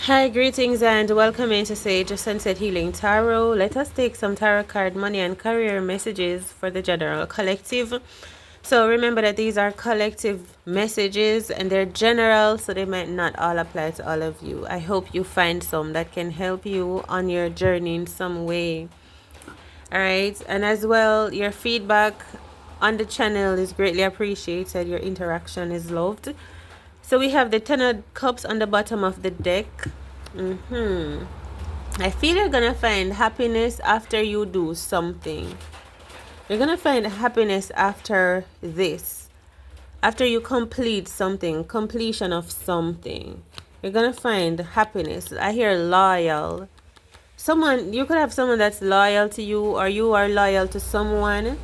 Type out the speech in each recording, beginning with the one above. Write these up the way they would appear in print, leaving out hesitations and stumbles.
Hi, greetings and welcome into Sage Sunset Healing Tarot. Let us take some tarot card, money, and career messages for the general collective. So remember that these are collective messages and they're general, so they might not all apply to all of you. I hope you find some that can help you on your journey in some way. All right, and as well, your feedback on the channel is greatly appreciated. Your interaction is loved. So we have the Ten of Cups on the bottom of the deck. I feel you're gonna find happiness after you do something. You're gonna find happiness after this. After you complete something, completion of something. You're gonna find happiness. I hear loyal. Someone, you could have someone that's loyal to you, or you are loyal to someone.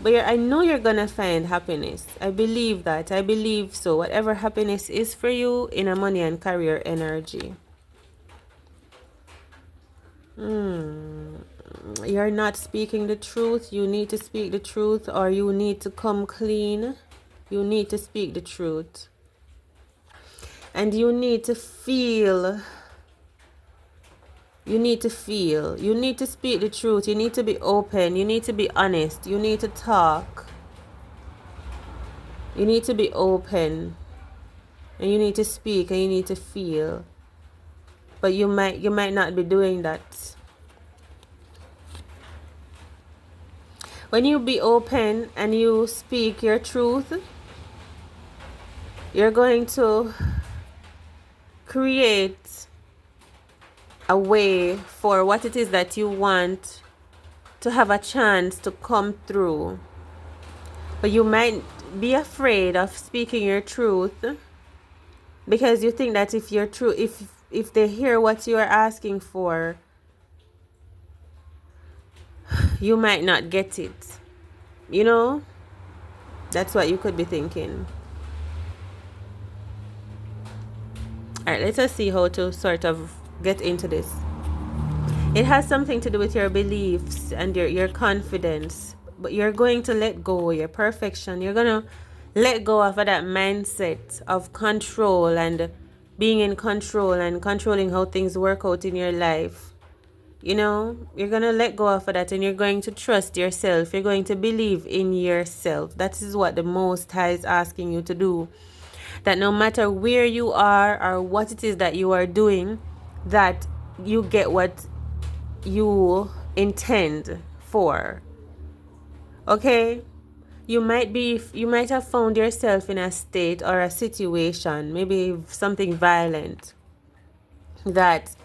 But I know you're gonna find happiness. I believe that. I believe so. Whatever happiness is for you in a money and career energy. You're not speaking the truth. You need to speak the truth, or you need to come clean. You need to speak the truth. And you need to feel. You need to feel. You need to speak the truth. You need to be open. You need to be honest. You need to talk. You need to be open. And you need to speak and you need to feel. But you might not be doing that. When you be open and you speak your truth, you're going to create a way for what it is that you want to have a chance to come through. But you might be afraid of speaking your truth because you think that if you're true, if they hear what you are asking for, you might not get it. You know? That's what you could be thinking. Alright, let us see how to sort of get into this. It has something to do with your beliefs and your confidence. But you're going to let go, your perfection. You're going to let go of that mindset of control and being in control and controlling how things work out in your life. You know, you're going to let go of that and you're going to trust yourself. You're going to believe in yourself. That is what the Most High is asking you to do. That no matter where you are or what it is that you are doing, that you get what you intend for. Okay? You might have found yourself in a state or a situation, maybe something violent, that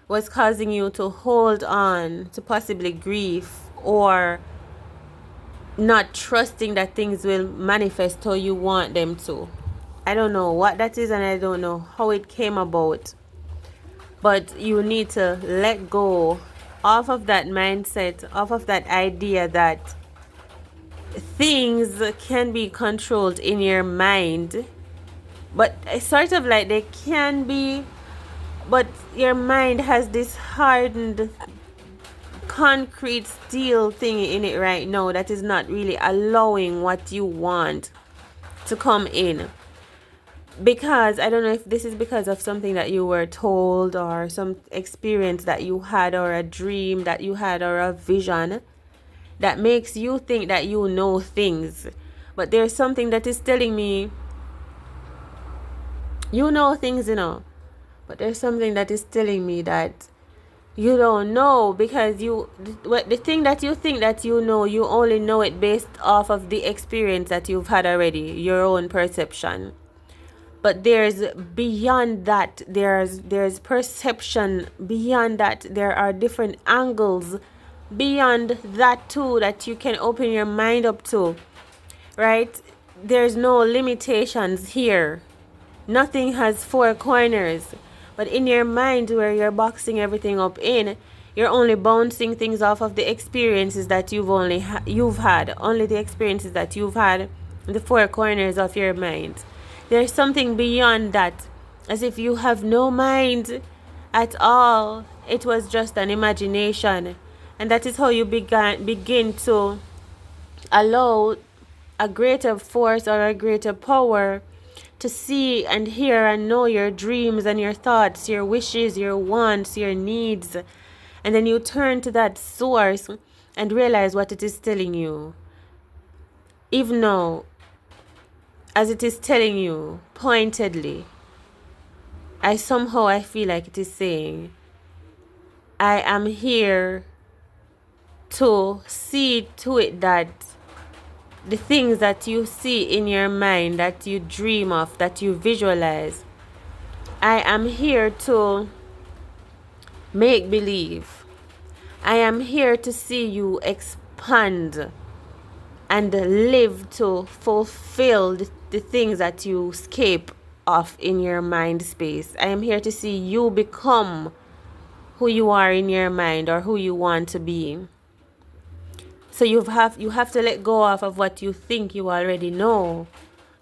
was causing you to hold on to possibly grief or not trusting that things will manifest how you want them to. I don't know what that is and I don't know how it came about. But you need to let go off of that mindset, off of that idea that things can be controlled in your mind. But it's sort of like they can be, but your mind has this hardened concrete steel thing in it right now that is not really allowing what you want to come in. Because I don't know if this is because of something that you were told or some experience that you had or a dream that you had or a vision that makes you think that you know things. But there's something that is telling me you know things, but there's something that is telling me that you don't know, because the thing that you think that you know, you only know it based off of the experience that you've had already, your own perception. But there's beyond that, there's perception beyond that. There are different angles beyond that too that you can open your mind up to, right? There's no limitations here. Nothing has four corners. But in your mind, where you're boxing everything up in, you're only bouncing things off of the experiences that you've had, only the experiences that you've had in the four corners of your mind. There's something beyond that, as if you have no mind at all. It was just an imagination. And that is how you begin to allow a greater force or a greater power to see and hear and know your dreams and your thoughts, your wishes, your wants, your needs. And then you turn to that source and realize what it is telling you. Even though, as it is telling you pointedly, I feel like it is saying, I am here to see to it that the things that you see in your mind, that you dream of, that you visualize, I am here to make believe. I am here to see you expand and live to fulfill the things that you escape of in your mind space. I am here to see you become who you are in your mind or who you want to be. So you have to let go of what you think you already know,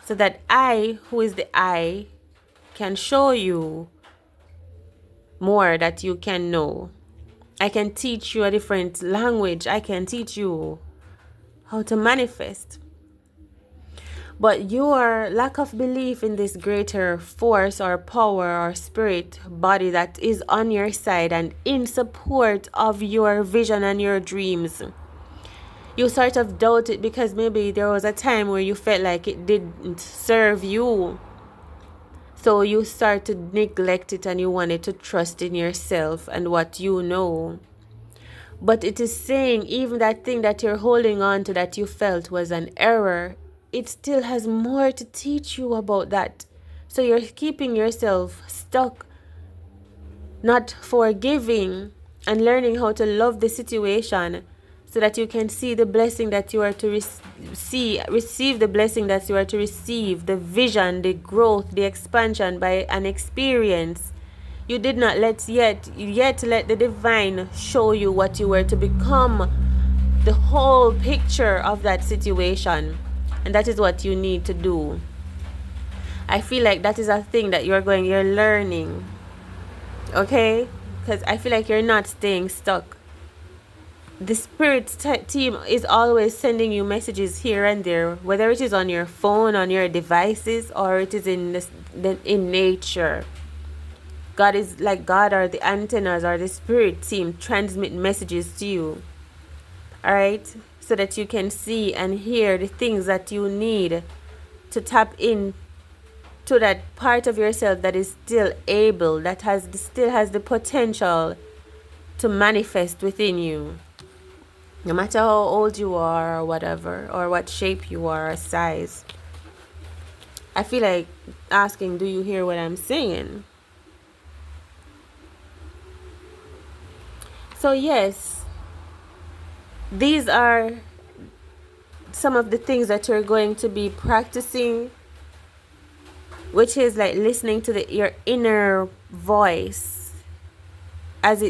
so that I, who is the I, can show you more that you can know. I can teach you a different language. I can teach you how to manifest. But your lack of belief in this greater force or power or spirit body that is on your side and in support of your vision and your dreams, you sort of doubt it because maybe there was a time where you felt like it didn't serve you. So you start to neglect it and you wanted to trust in yourself and what you know. But it is saying even that thing that you're holding on to that you felt was an error, it still has more to teach you about that. So you're keeping yourself stuck, not forgiving and learning how to love the situation, so that you can see the blessing that you are to receive the blessing that you are to receive, the vision, the growth, the expansion by an experience. You did not yet let the divine show you what you were to become, the whole picture of that situation. And that is what you need to do. I feel like that is a thing that you're learning. Okay? Because I feel like you're not staying stuck. The spirit team is always sending you messages here and there, whether it is on your phone, on your devices, or it is in nature. God is like God, or the antennas, or the spirit team transmit messages to you. Alright? So that you can see and hear the things that you need to tap in to that part of yourself that is still able, that still has the potential to manifest within you. No matter how old you are or whatever, or what shape you are or size. I feel like asking, do you hear what I'm saying? So yes, these are some of the things that you're going to be practicing, which is like listening to your inner voice as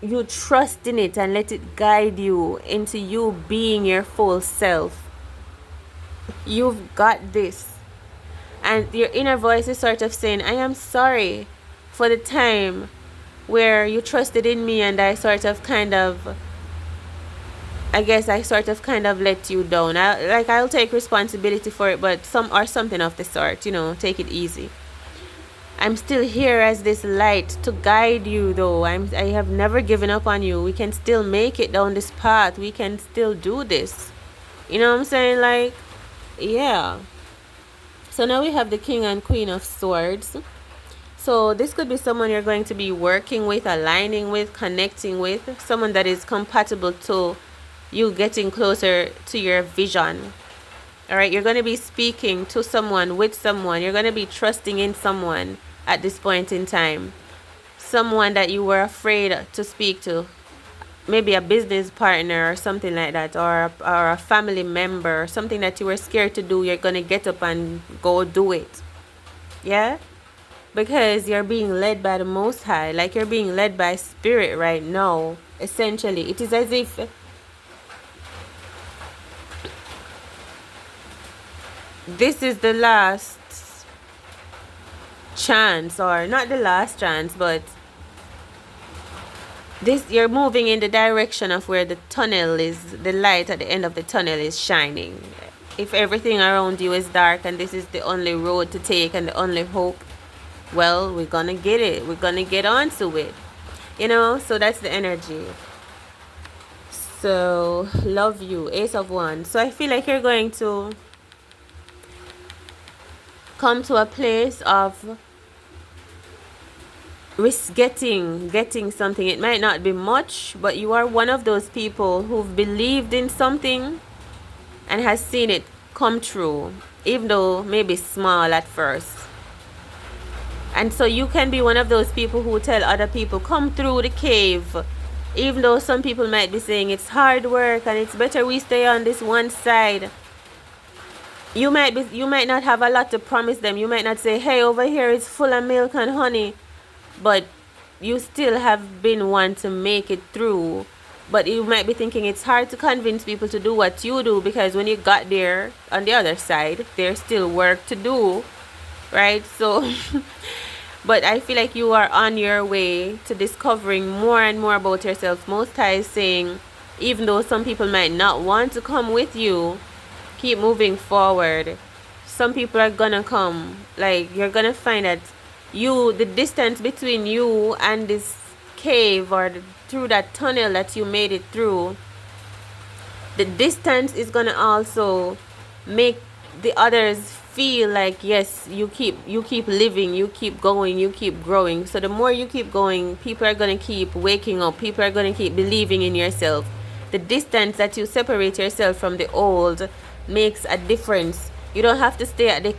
you trust in it and let it guide you into you being your full self. You've got this. And your inner voice is sort of saying, I am sorry for the time where you trusted in me and I sort of kind of let you down. I'll take responsibility for it, but something of the sort, take it easy. I'm still here as this light to guide you, though. I have never given up on you. We can still make it down this path. We can still do this. You know what I'm saying? Like, yeah. So now we have the King and Queen of Swords. So this could be someone you're going to be working with, aligning with, connecting with. Someone that is compatible to you getting closer to your vision. All right, you're going to be speaking to someone, with someone. You're going to be trusting in someone at this point in time. Someone that you were afraid to speak to. Maybe a business partner or something like that. Or a family member. Something that you were scared to do. You're going to get up and go do it. Yeah? Because you're being led by the Most High. Like you're being led by Spirit right now. Essentially. It is as if this is the last chance, or not the last chance, but you're moving in the direction of where the tunnel is, the light at the end of the tunnel is shining. If everything around you is dark and this is the only road to take and the only hope, well, we're gonna get it. We're gonna get onto it. So that's the energy. So, love you, Ace of Wands. So I feel like you're going to come to a place of getting something. It might not be much, but you are one of those people who've believed in something and has seen it come true, even though maybe small at first. And so you can be one of those people who tell other people, come through the cave. Even though some people might be saying it's hard work and it's better we stay on this one side. You might not have a lot to promise them. You might not say, hey, over here it's full of milk and honey. But you still have been one to make it through. But you might be thinking it's hard to convince people to do what you do, because when you got there on the other side, there's still work to do, right? So, but I feel like you are on your way to discovering more and more about yourself. Most High is saying, even though some people might not want to come with you, keep moving forward. Some people are gonna come. Like, you're gonna find that the distance between you and this cave, or through that tunnel that you made it through, the distance is gonna also make the others feel like, yes, you keep living, you keep going, you keep growing. So the more you keep going, people are gonna keep waking up, people are gonna keep believing in yourself. The distance that you separate yourself from the old makes a difference. You don't have to stay at the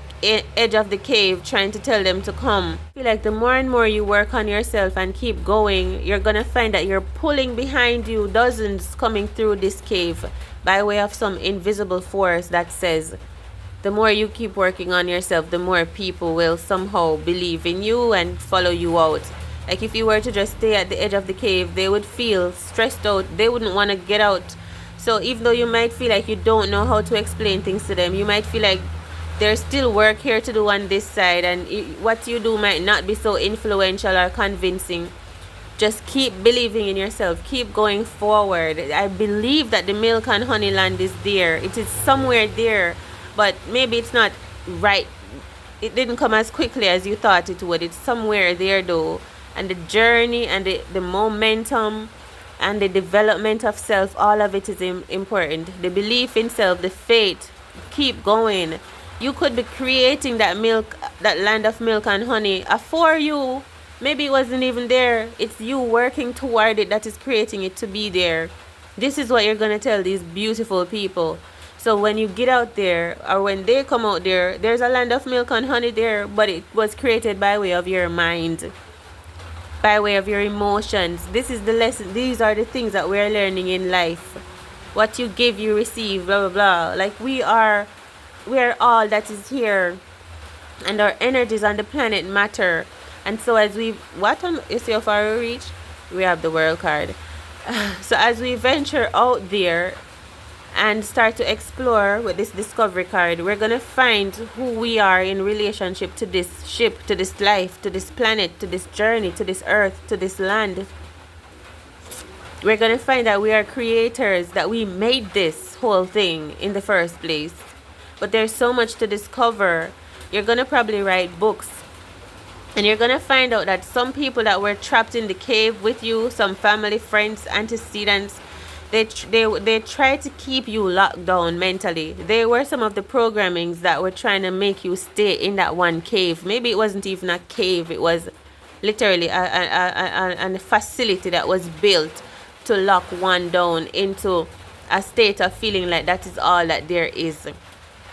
edge of the cave trying to tell them to come. I feel like the more and more you work on yourself and keep going, you're gonna find that you're pulling behind you dozens coming through this cave by way of some invisible force that says, the more you keep working on yourself, the more people will somehow believe in you and follow you out. Like, if you were to just stay at the edge of the cave, they would feel stressed out. They wouldn't want to get out. So even though you might feel like you don't know how to explain things to them, you might feel like there's still work here to do on this side, and what you do might not be so influential or convincing. Just keep believing in yourself. Keep going forward. I believe that the milk and honey land is there. It is somewhere there, but maybe it's not right. It didn't come as quickly as you thought it would. It's somewhere there though. And the journey and the momentum and the development of self, all of it is important. The belief in self, the faith, keep going. You could be creating that land of milk and honey for you. Maybe it wasn't even there. It's you working toward it that is creating it to be there. This is what you're going to tell these beautiful people. So when you get out there, or when they come out there, there's a land of milk and honey there, but it was created by way of your mind, by way of your emotions. This is the lesson. These are the things that we're learning in life. What you give, you receive, blah, blah, blah. Like, we are all that is here, and our energies on the planet matter. And so as we, you see how far we reach? We have the world card. So as we venture out there and start to explore with this discovery card, we're going to find who we are in relationship to this ship, to this life, to this planet, to this journey, to this earth, to this land. We're going to find that we are creators, that we made this whole thing in the first place. But there's so much to discover. You're going to probably write books. And you're going to find out that some people that were trapped in the cave with you, some family, friends, antecedents, they try to keep you locked down mentally. They were some of the programmings that were trying to make you stay in that one cave. Maybe it wasn't even a cave. It was literally a facility that was built to lock one down into a state of feeling like that is all that there is.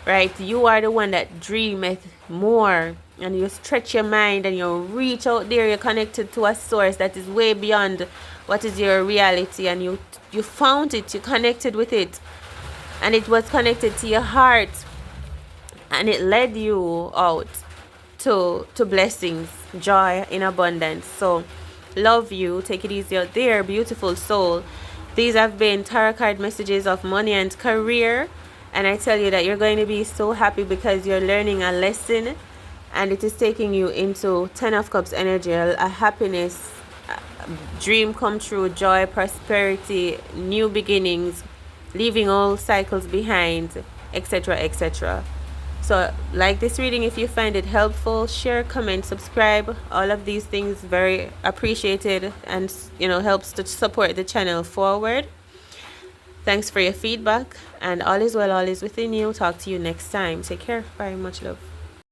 Right? You are the one that dreameth more. And you stretch your mind and you reach out there. You're connected to a source that is way beyond what is your reality. And you found it. You connected with it. And it was connected to your heart. And it led you out to blessings, joy in abundance. So, love you. Take it easy out there, beautiful soul. These have been tarot card messages of money and career. And I tell you that you're going to be so happy because you're learning a lesson. And it is taking you into 10 of Cups energy, a happiness, dream come true, joy, prosperity, new beginnings, leaving old cycles behind. etc., etc. So, like this reading if you find it helpful, share, comment, subscribe. All of these things very appreciated, and helps to support the channel forward. Thanks for your feedback, and all is well, all is within you. Talk to you next time. Take care. Bye. Much love.